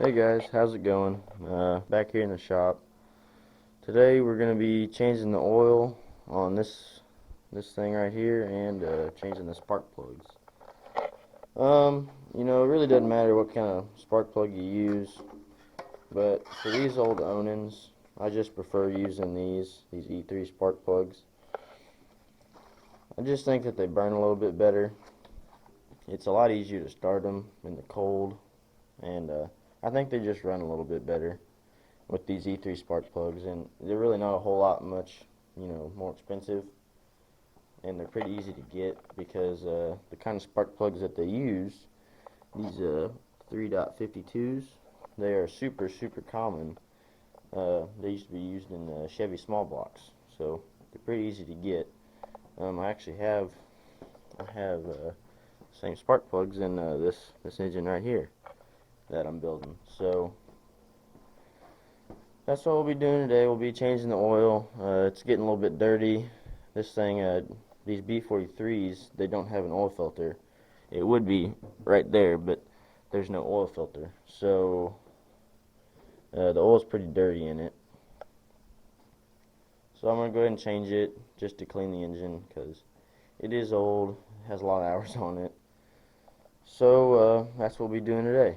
Hey guys, how's it going? Back here in the shop. Today we're gonna be changing the oil on this thing right here and changing the spark plugs. It really doesn't matter what kind of spark plug you use, but for these old Onins, I just prefer using these E3 spark plugs. I just think that they burn a little bit better. It's a lot easier to start them in the cold, and I think they just run a little bit better with these E3 spark plugs, and they're really not a whole lot more expensive, and they're pretty easy to get because the kind of spark plugs that they use, these 3.52s, they are super common. They used to be used in Chevy small blocks, so they're pretty easy to get. I have same spark plugs in this engine right here that I'm building. So that's what we'll be doing today. We'll be changing the oil. It's getting a little bit dirty. This thing, these B43s, they don't have an oil filter. It would be right there, but there's no oil filter. So the oil's pretty dirty in it. So I'm going to go ahead and change it just to clean the engine because it is old, has a lot of hours on it. So that's what we'll be doing today.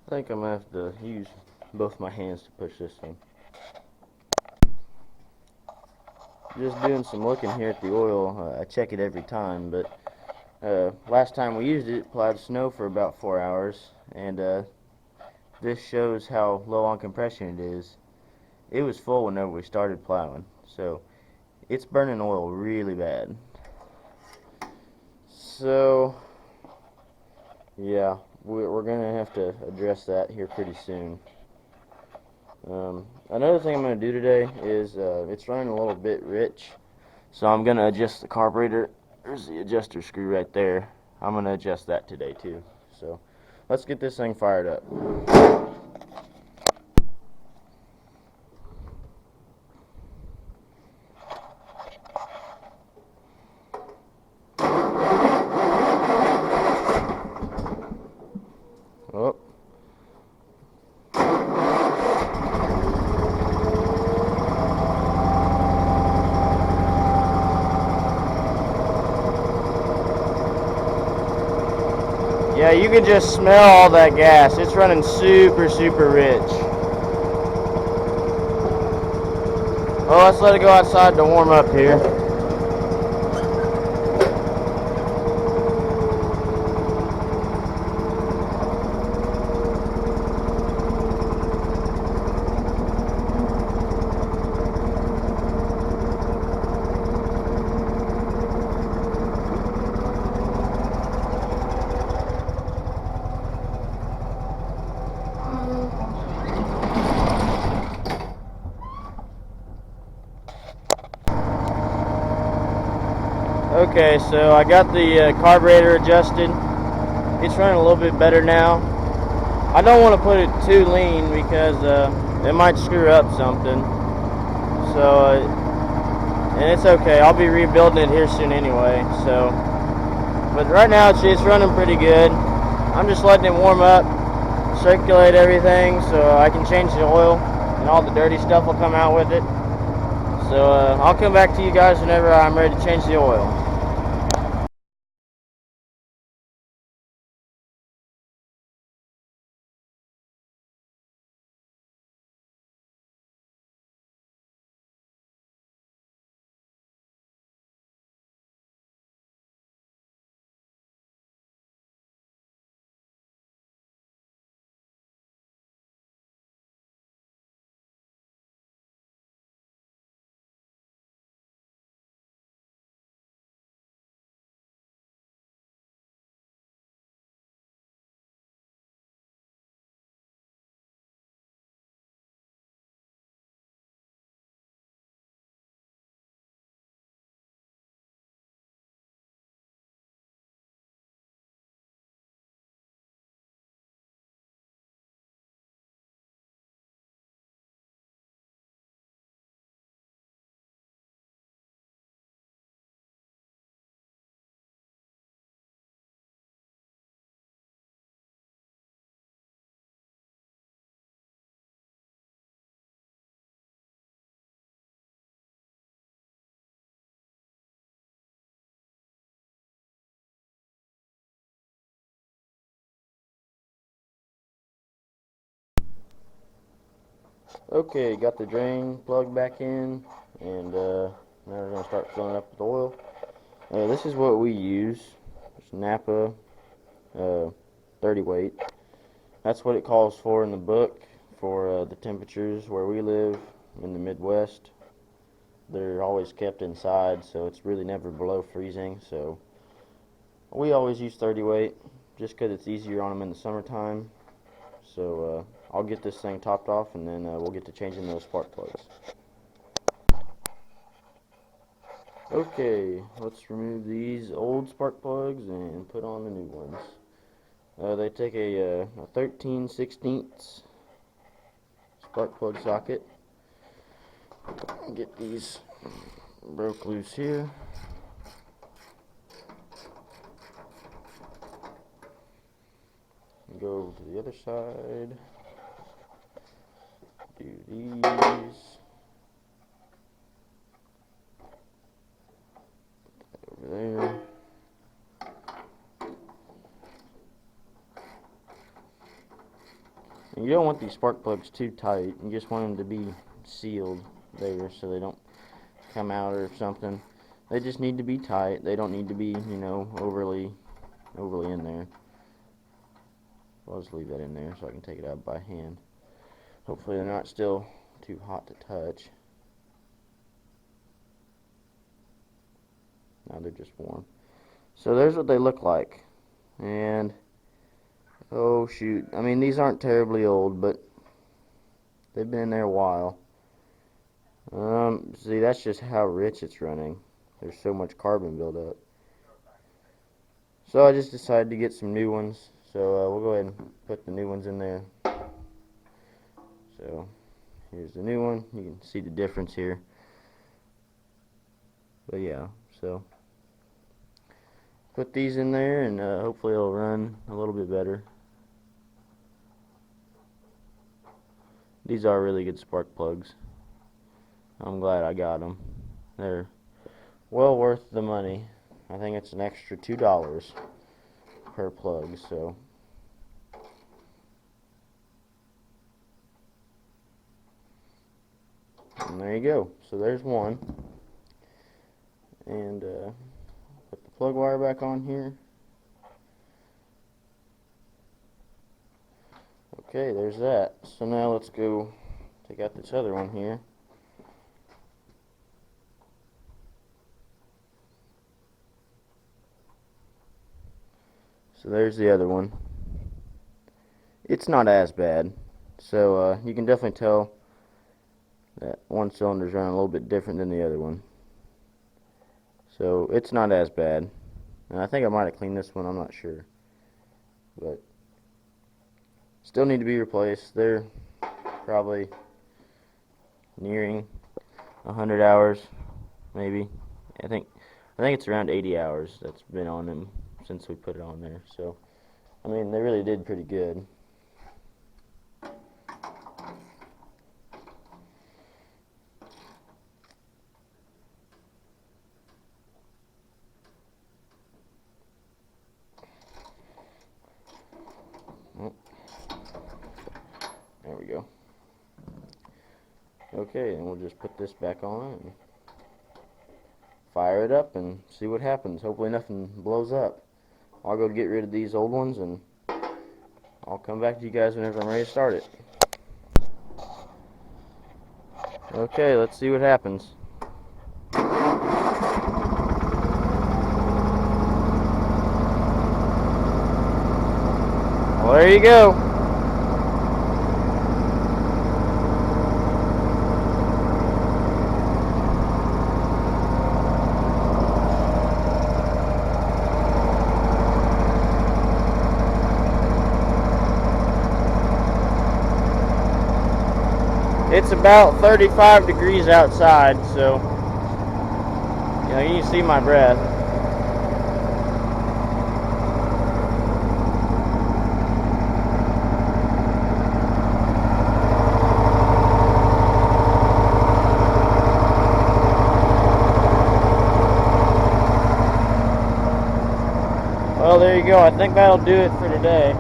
I think I'm going to have to use both my hands to push this thing. Just doing some looking here at the oil. I check it every time, but last time we used it, plowed snow for about 4 hours, and this shows how low on compression it is. It was full whenever we started plowing, so it's burning oil really bad. So yeah, we're gonna have to address that here pretty soon. Another thing I'm gonna do today is it's running a little bit rich, so I'm gonna adjust the carburetor. There's the adjuster screw right there. I'm gonna adjust that today too. So let's get this thing fired up. Oh. Yeah, you can just smell all that gas. It's running super rich. Well, let's let it go outside to warm up here. Okay, so I got the carburetor adjusted. It's running a little bit better now. I don't want to put it too lean because it might screw up something. So, and it's okay. I'll be rebuilding it here soon anyway. So, but right now it's running pretty good. I'm just letting it warm up, circulate everything, so I can change the oil, and all the dirty stuff will come out with it. So I'll come back to you guys whenever I'm ready to change the oil. Okay, got the drain plug back in, and now we're going to start filling up with oil. This is what we use. It's Napa 30 weight. That's what it calls for in the book for the temperatures where we live in the Midwest. They're always kept inside, so it's really never below freezing. So we always use 30 weight just because it's easier on them in the summertime. So I'll get this thing topped off, and then we'll get to changing those spark plugs. Okay, let's remove these old spark plugs and put on the new ones. They take a 13/16 spark plug socket. Get these broke loose here. Go over to the other side. Do these. Over there. And you don't want these spark plugs too tight. You just want them to be sealed there so they don't come out or something. They just need to be tight. They don't need to be, you know, overly in there. I'll just leave that in there so I can take it out by hand. Hopefully they're not still too hot to touch. Now they're just warm. So there's what they look like. And oh shoot, I mean these aren't terribly old, but they've been in there a while. See, that's just how rich it's running. There's so much carbon buildup. So I just decided to get some new ones. So we'll go ahead and put the new ones in there. So here's the new one. You can see the difference here. But yeah, so put these in there, and hopefully it'll run a little bit better. These are really good spark plugs. I'm glad I got them. They're well worth the money. I think it's an extra $2 per plug, so and there you go. So there's one. And put the plug wire back on here. Okay, there's that. So now let's go take out this other one here. So there's the other one. It's not as bad. So you can definitely tell that one cylinder's running a little bit different than the other one. So it's not as bad. And I think I might have cleaned this one, I'm not sure. But still need to be replaced. They're probably nearing 100 hours, maybe. I think it's around 80 hours that's been on them since we put it on there. So, I mean, they really did pretty good. There we go. Okay, and we'll just put this back on and fire it up and see what happens. Hopefully nothing blows up. I'll go get rid of these old ones, and I'll come back to you guys whenever I'm ready to start it. Okay, let's see what happens. Well, there you go. It's about 35 degrees outside, so you know, you can see my breath. Well, there you go. I think that'll do it for today.